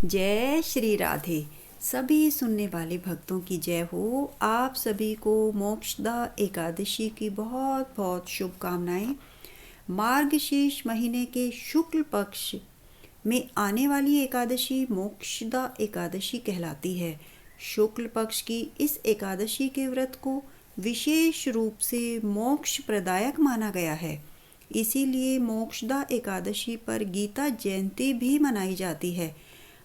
जय श्री राधे। सभी सुनने वाले भक्तों की जय हो। आप सभी को मोक्षदा एकादशी की बहुत बहुत शुभकामनाएं। मार्गशीर्ष महीने के शुक्ल पक्ष में आने वाली एकादशी मोक्षदा एकादशी कहलाती है। शुक्ल पक्ष की इस एकादशी के व्रत को विशेष रूप से मोक्ष प्रदायक माना गया है। इसीलिए मोक्षदा एकादशी पर गीता जयंती भी मनाई जाती है।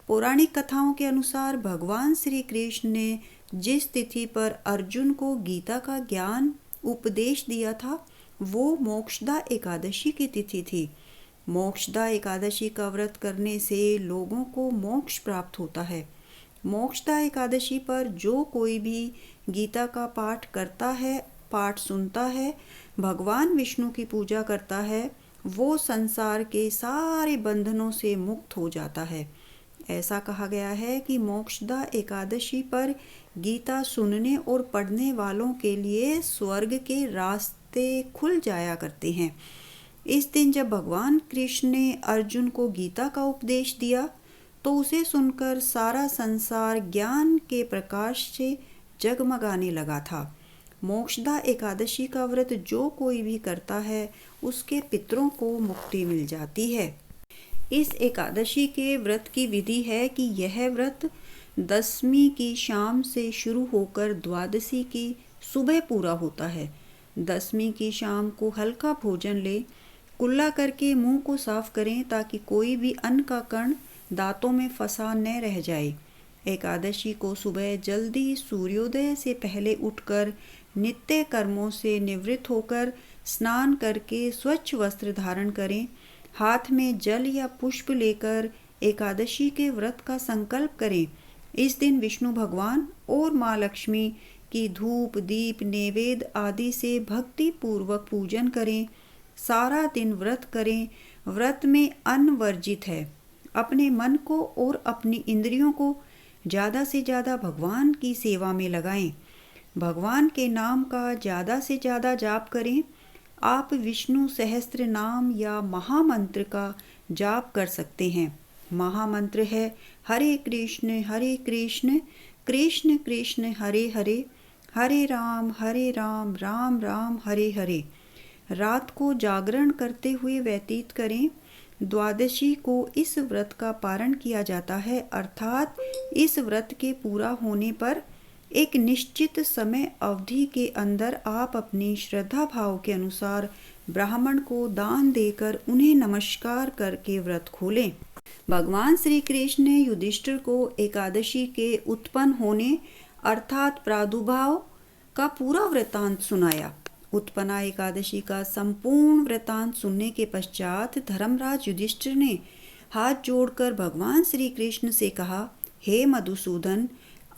पौराणिक कथाओं के अनुसार भगवान श्री कृष्ण ने जिस तिथि पर अर्जुन को गीता का ज्ञान उपदेश दिया था वो मोक्षदा एकादशी की तिथि थी। मोक्षदा एकादशी का व्रत करने से लोगों को मोक्ष प्राप्त होता है। मोक्षदा एकादशी पर जो कोई भी गीता का पाठ करता है, पाठ सुनता है, भगवान विष्णु की पूजा करता है, वो संसार के सारे बंधनों से मुक्त हो जाता है। ऐसा कहा गया है कि मोक्षदा एकादशी पर गीता सुनने और पढ़ने वालों के लिए स्वर्ग के रास्ते खुल जाया करते हैं। इस दिन जब भगवान कृष्ण ने अर्जुन को गीता का उपदेश दिया तो उसे सुनकर सारा संसार ज्ञान के प्रकाश से जगमगाने लगा था। मोक्षदा एकादशी का व्रत जो कोई भी करता है उसके पितरों को मुक्ति मिल जाती है। इस एकादशी के व्रत की विधि है कि यह व्रत दसवीं की शाम से शुरू होकर द्वादशी की सुबह पूरा होता है। दसवीं की शाम को हल्का भोजन लें, कुल्ला करके मुंह को साफ करें ताकि कोई भी अन्न का कण दांतों में फंसा न रह जाए। एकादशी को सुबह जल्दी सूर्योदय से पहले उठकर नित्य कर्मों से निवृत्त होकर स्नान करके स्वच्छ वस्त्र धारण करें। हाथ में जल या पुष्प लेकर एकादशी के व्रत का संकल्प करें। इस दिन विष्णु भगवान और माँ लक्ष्मी की धूप दीप नैवेद्य आदि से भक्ति पूर्वक पूजन करें। सारा दिन व्रत करें। व्रत में अन्न वर्जित है। अपने मन को और अपनी इंद्रियों को ज़्यादा से ज़्यादा भगवान की सेवा में लगाएं। भगवान के नाम का ज़्यादा से ज़्यादा जाप करें। आप विष्णु सहस्त्र नाम या महामंत्र का जाप कर सकते हैं। महामंत्र है हरे कृष्ण कृष्ण कृष्ण हरे हरे, हरे राम राम राम हरे हरे। रात को जागरण करते हुए व्यतीत करें। द्वादशी को इस व्रत का पारण किया जाता है, अर्थात इस व्रत के पूरा होने पर एक निश्चित समय अवधि के अंदर आप अपनी श्रद्धा भाव के अनुसार ब्राह्मण को दान देकर उन्हें नमस्कार करके व्रत खोलें। भगवान श्री कृष्ण ने युधिष्ठिर को एकादशी के उत्पन्न होने अर्थात प्रादुर्भाव का पूरा वृतांत सुनाया। उत्पन्ना एकादशी का संपूर्ण वृतांत सुनने के पश्चात धर्मराज युधिष्ठिर ने हाथ जोड़कर भगवान श्री कृष्ण से कहा, हे मधुसूदन,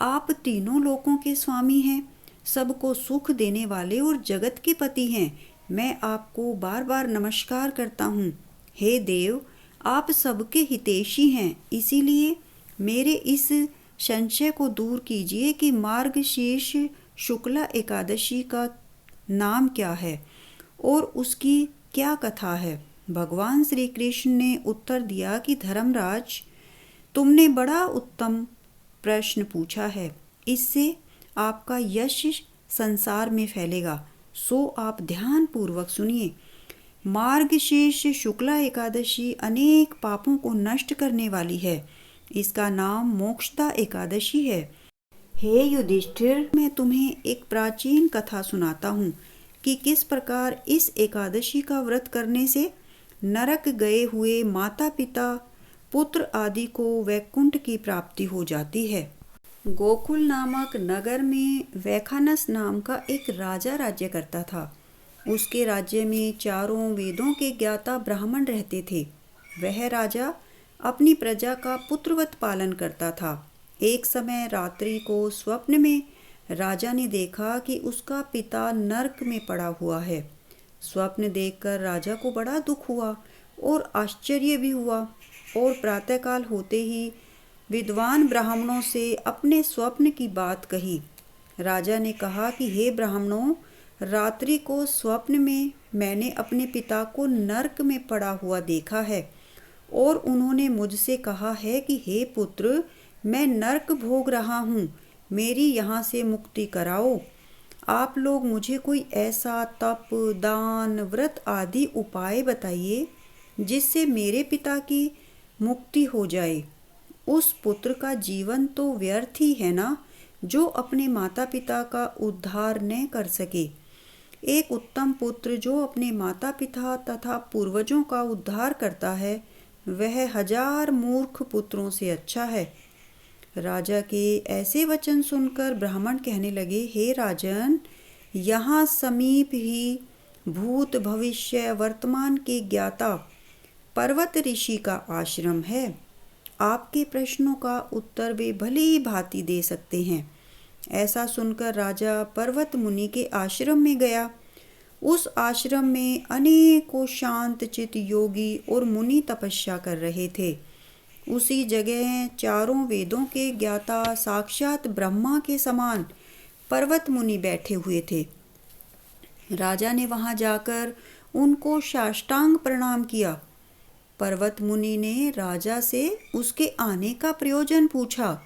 आप तीनों लोकों के स्वामी हैं, सबको सुख देने वाले और जगत के पति हैं। मैं आपको बार बार नमस्कार करता हूँ। हे देव, आप सबके हितैषी हैं, इसीलिए मेरे इस संशय को दूर कीजिए कि मार्गशीर्ष शुक्ला एकादशी का नाम क्या है और उसकी क्या कथा है। भगवान श्री कृष्ण ने उत्तर दिया कि धर्मराज, तुमने बड़ा उत्तम प्रश्न पूछा है। इससे आपका यश संसार में फैलेगा, सो आप ध्यान पूर्वक सुनिए। मार्गशीर्ष शुक्ला एकादशी अनेक पापों को नष्ट करने वाली है। इसका नाम मोक्षदा एकादशी है। हे युधिष्ठिर, मैं तुम्हें एक प्राचीन कथा सुनाता हूँ कि किस प्रकार इस एकादशी का व्रत करने से नरक गए हुए माता पिता पुत्र आदि को वैकुंठ की प्राप्ति हो जाती है। गोकुल नामक नगर में वैखानस नाम का एक राजा राज्य करता था। उसके राज्य में चारों वेदों के ज्ञाता ब्राह्मण रहते थे। वह राजा अपनी प्रजा का पुत्रवत पालन करता था। एक समय रात्रि को स्वप्न में राजा ने देखा कि उसका पिता नरक में पड़ा हुआ है। स्वप्न देखकर राजा को बड़ा दुख हुआ और आश्चर्य भी हुआ और प्रातःकाल होते ही विद्वान ब्राह्मणों से अपने स्वप्न की बात कही। राजा ने कहा कि हे ब्राह्मणों, रात्रि को स्वप्न में मैंने अपने पिता को नरक में पड़ा हुआ देखा है और उन्होंने मुझसे कहा है कि हे पुत्र, मैं नरक भोग रहा हूँ, मेरी यहाँ से मुक्ति कराओ। आप लोग मुझे कोई ऐसा तप, दान, व्रत आदि उपाय बताइए जिससे मेरे पिता की मुक्ति हो जाए। उस पुत्र का जीवन तो व्यर्थ ही है ना, जो अपने माता पिता का उद्धार न कर सके। एक उत्तम पुत्र जो अपने माता पिता तथा पूर्वजों का उद्धार करता है, वह 1000 मूर्ख पुत्रों से अच्छा है। राजा के ऐसे वचन सुनकर ब्राह्मण कहने लगे, हे राजन, यहाँ समीप ही भूत भविष्य वर्तमान के ज्ञाता पर्वत ऋषि का आश्रम है। आपके प्रश्नों का उत्तर वे भली भांति दे सकते हैं। ऐसा सुनकर राजा पर्वत मुनि के आश्रम में गया। उस आश्रम में अनेकों शांत चित्त योगी और मुनि तपस्या कर रहे थे। उसी जगह चारों वेदों के ज्ञाता साक्षात ब्रह्मा के समान पर्वत मुनि बैठे हुए थे। राजा ने वहां जाकर उनको साष्टांग प्रणाम किया। पर्वत मुनि ने राजा से उसके आने का प्रयोजन पूछा।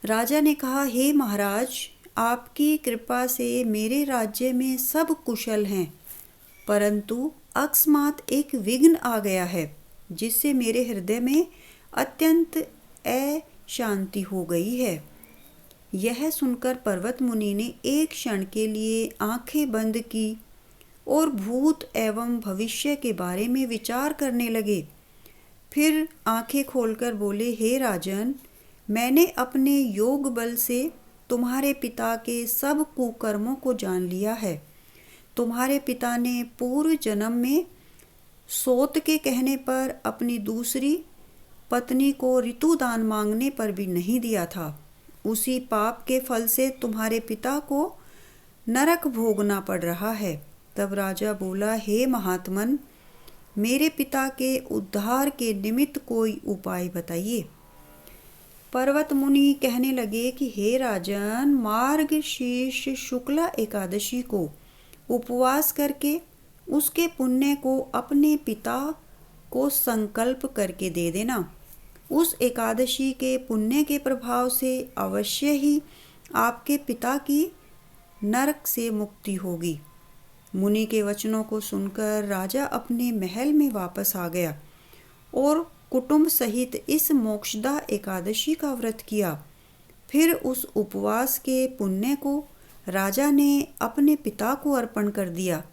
राजा ने कहा, हे महाराज, आपकी कृपा से मेरे राज्य में सब कुशल हैं, परंतु अकस्मात एक विघ्न आ गया है, जिससे मेरे हृदय में अत्यंत अशांति हो गई है। यह सुनकर पर्वत मुनि ने एक क्षण के लिए आंखें बंद की और भूत एवं भविष्य के बारे में विचार करने लगे। फिर आंखें खोलकर बोले, हे राजन, मैंने अपने योग बल से तुम्हारे पिता के सब कुकर्मों को जान लिया है। तुम्हारे पिता ने पूर्व जन्म में सोत के कहने पर अपनी दूसरी पत्नी को ऋतुदान मांगने पर भी नहीं दिया था। उसी पाप के फल से तुम्हारे पिता को नरक भोगना पड़ रहा है। तब राजा बोला, हे महात्मन, मेरे पिता के उद्धार के निमित्त कोई उपाय बताइए। पर्वत मुनि कहने लगे कि हे राजन, मार्गशीर्ष शुक्ला एकादशी को उपवास करके उसके पुण्य को अपने पिता को संकल्प करके दे देना। उस एकादशी के पुण्य के प्रभाव से अवश्य ही आपके पिता की नरक से मुक्ति होगी। मुनि के वचनों को सुनकर राजा अपने महल में वापस आ गया और कुटुंब सहित इस मोक्षदा एकादशी का व्रत किया। फिर उस उपवास के पुण्य को राजा ने अपने पिता को अर्पण कर दिया।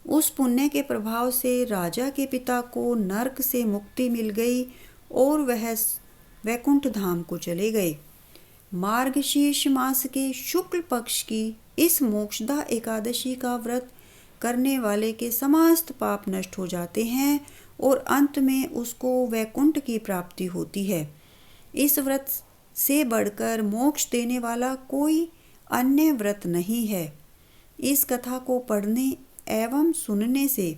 उस पुण्य के प्रभाव से राजा के पिता को नरक से मुक्ति मिल गई और वह वैकुंठ धाम को चले गए। मार्गशीर्ष मास के शुक्ल पक्ष की इस मोक्षदा एकादशी का व्रत करने वाले के समस्त पाप नष्ट हो जाते हैं और अंत में उसको वैकुंठ की प्राप्ति होती है। इस व्रत से बढ़कर मोक्ष देने वाला कोई अन्य व्रत नहीं है। इस कथा को पढ़ने एवं सुनने से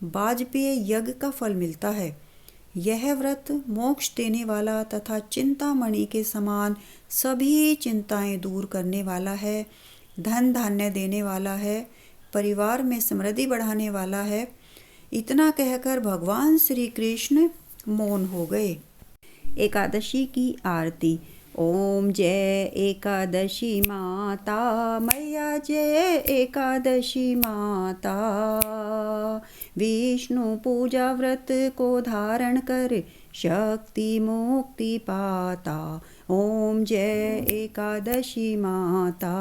वाजपेय यज्ञ का फल मिलता है। यह व्रत मोक्ष देने वाला तथा चिंतामणि के समान सभी चिंताएं दूर करने वाला है, धन धान्य देने वाला है, परिवार में समृद्धि बढ़ाने वाला है। इतना कहकर भगवान श्री कृष्ण मौन हो गए। एकादशी की आरती। ओम जय एकादशी माता मैया, जय एकादशी माता। विष्णु पूजा व्रत को धारण कर शक्ति मुक्ति पाता। ओम जय एकादशी माता।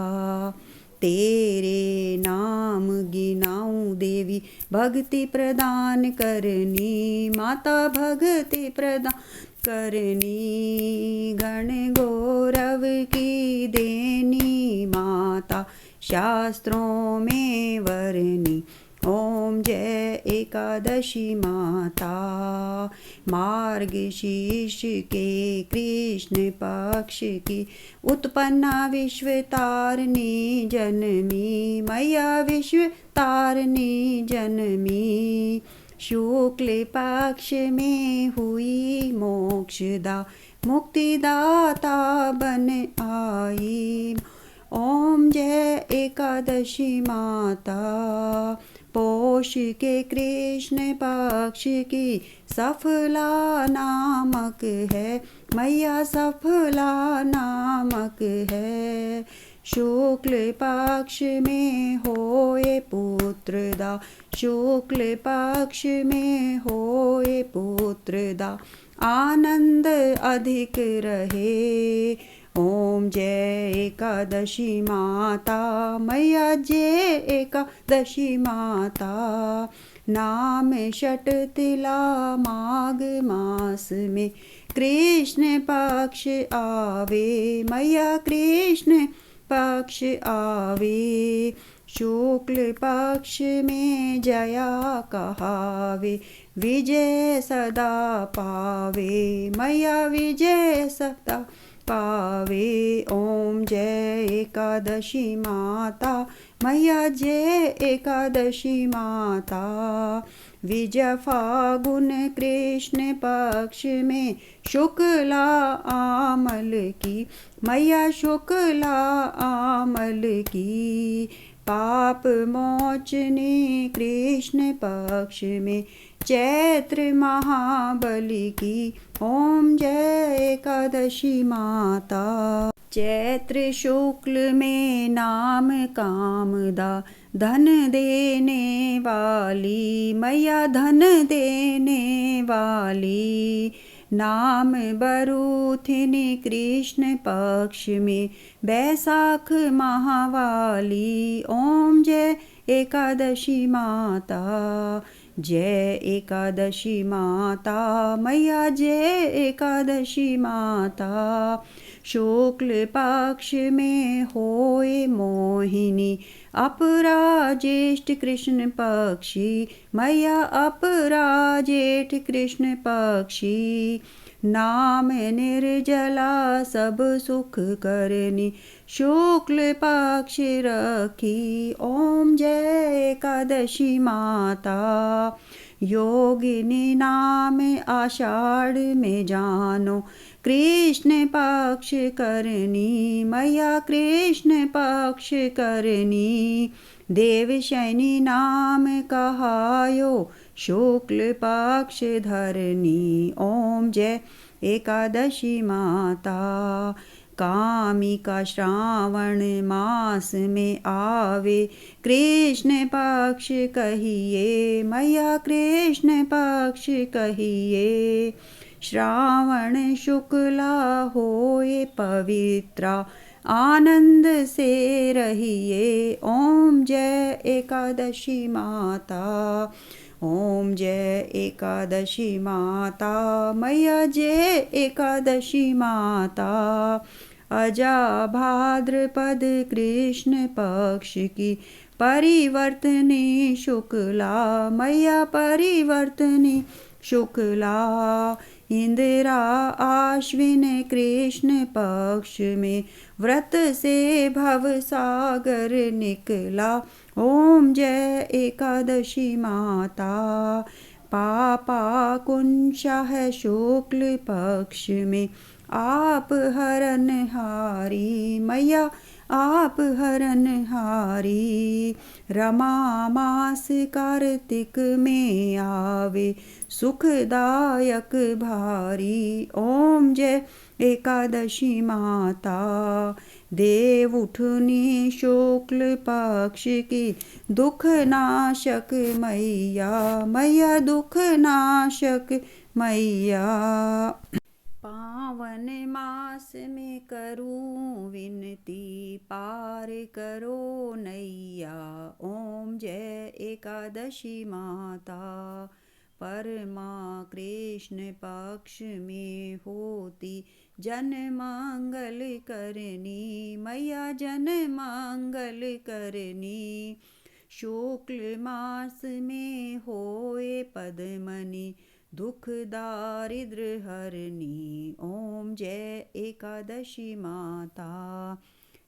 तेरे नाम गिनाऊं देवी, भक्ति प्रदान करनी माता, भक्ति प्रदान करनी। गण गौरव की देनी माता, शास्त्रों में वरनी। ओम जय एकादशी माता। मार्गशीर्ष के कृष्ण पक्ष की उत्पन्ना विश्व तारिणी जनमी, मैया विश्व तारिणी जनमी। शुक्ल पक्ष में हुई मोक्षदा, मुक्तिदाता बन आई। ओम जय एकादशी माता। पौष के कृष्ण पक्ष की सफला नामक है, मैया सफला नामक है। शुक्ल पक्ष में होए पुत्रदा, शुक्ल पक्ष में होए पुत्रदा, आनंद अधिक रहे। ओम जय एकादशी माता, मैया जय एकादशी माता। नाम षट तिला माघ मास में कृष्ण पक्ष आवे, मैया कृष्ण पक्ष आवे। शुक्ल पक्ष में जया कहावे, विजय सदा पावे, मैया विजय सदा पावे। ओम जय एकादशी माता, मैया जय एकादशी माता। विजय फागुन कृष्ण पक्ष में शुक्ला आमल की, मैया शुक्ला आमल की। पाप मोचनी कृष्ण पक्ष में चैत्र महाबली की। ओम जय एकादशी माता। चैत्र शुक्ल में नाम कामदा, धन देने वाली, मैया धन देने वाली। नाम बरूथिनी कृष्ण पक्ष में बैसाख महावाली। ओम जय एकादशी माता, जय एकादशी माता, मैया जय एकादशी माता। शुक्ल पक्ष में होए मोहिनी, अपरा ज्येष्ठ कृष्ण पक्षी, मैया अपरा जेठ कृष्ण पक्षी। नाम निर्जला सब सुख करनी, शुक्ल पक्ष रखी। ओम जय एकादशी माता। योगिनी नाम आषाढ़ में जानो, कृष्ण पक्ष करनी, मैया कृष्ण पक्ष करनी। देवशैनी नाम कहायो, शुक्ल पक्ष धरनी। ओम जय एकादशी माता। कामिका श्रावण मास में आवे, कृष्ण पक्ष कहिए, मैया कृष्ण पक्ष कहिए। श्रावण शुक्ला होए पवित्रा, आनंद से रहिए। ओम जय एकादशी माता, ओम जय एकादशी माता, मैया जय एकादशी माता। अजा भाद्रपद कृष्ण पक्ष की परिवर्तनी शुक्ला, मैया परिवर्तनी शुक्ला। इंदिरा आश्विन कृष्ण पक्ष में व्रत से भव सागर निकला। ओम जय एकादशी माता। पापा कुंशा है शुक्ल पक्ष में आप हरनहारी, मैया आप हरनहारी। रमा मास कार्तिक में आवे, सुखदायक भारी। ओम जय एकादशी माता। देव उठनी शुक्ल पक्ष की दुख नाशक मैया, मैया दुख नाशक मैया। पावन मास में करूं विनती, पार करो नैया। ओम जय एकादशी माता। परमा कृष्ण पक्ष में होती जन मंगल करनी, मैया जन मंगल करनी। शुक्ल मास में होए पद्मनी, दुख दारिद्र हरनी। ओम जय एकादशी माता।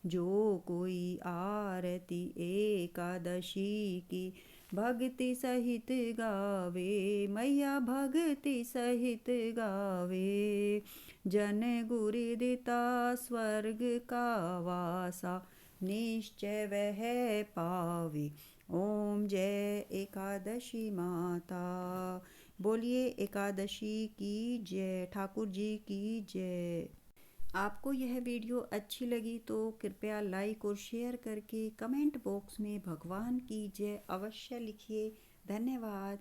जो कोई आरती एकादशी की भक्ति सहित गावे, मैया भक्ति सहित गावे। जन गुरु दिता स्वर्ग का वासा, निश्चय वह पावे। ओम जय एकादशी माता। बोलिए एकादशी की जय, ठाकुर जी की जय। आपको यह वीडियो अच्छी लगी तो कृपया लाइक और शेयर करके कमेंट बॉक्स में भगवान की जय अवश्य लिखिए। धन्यवाद।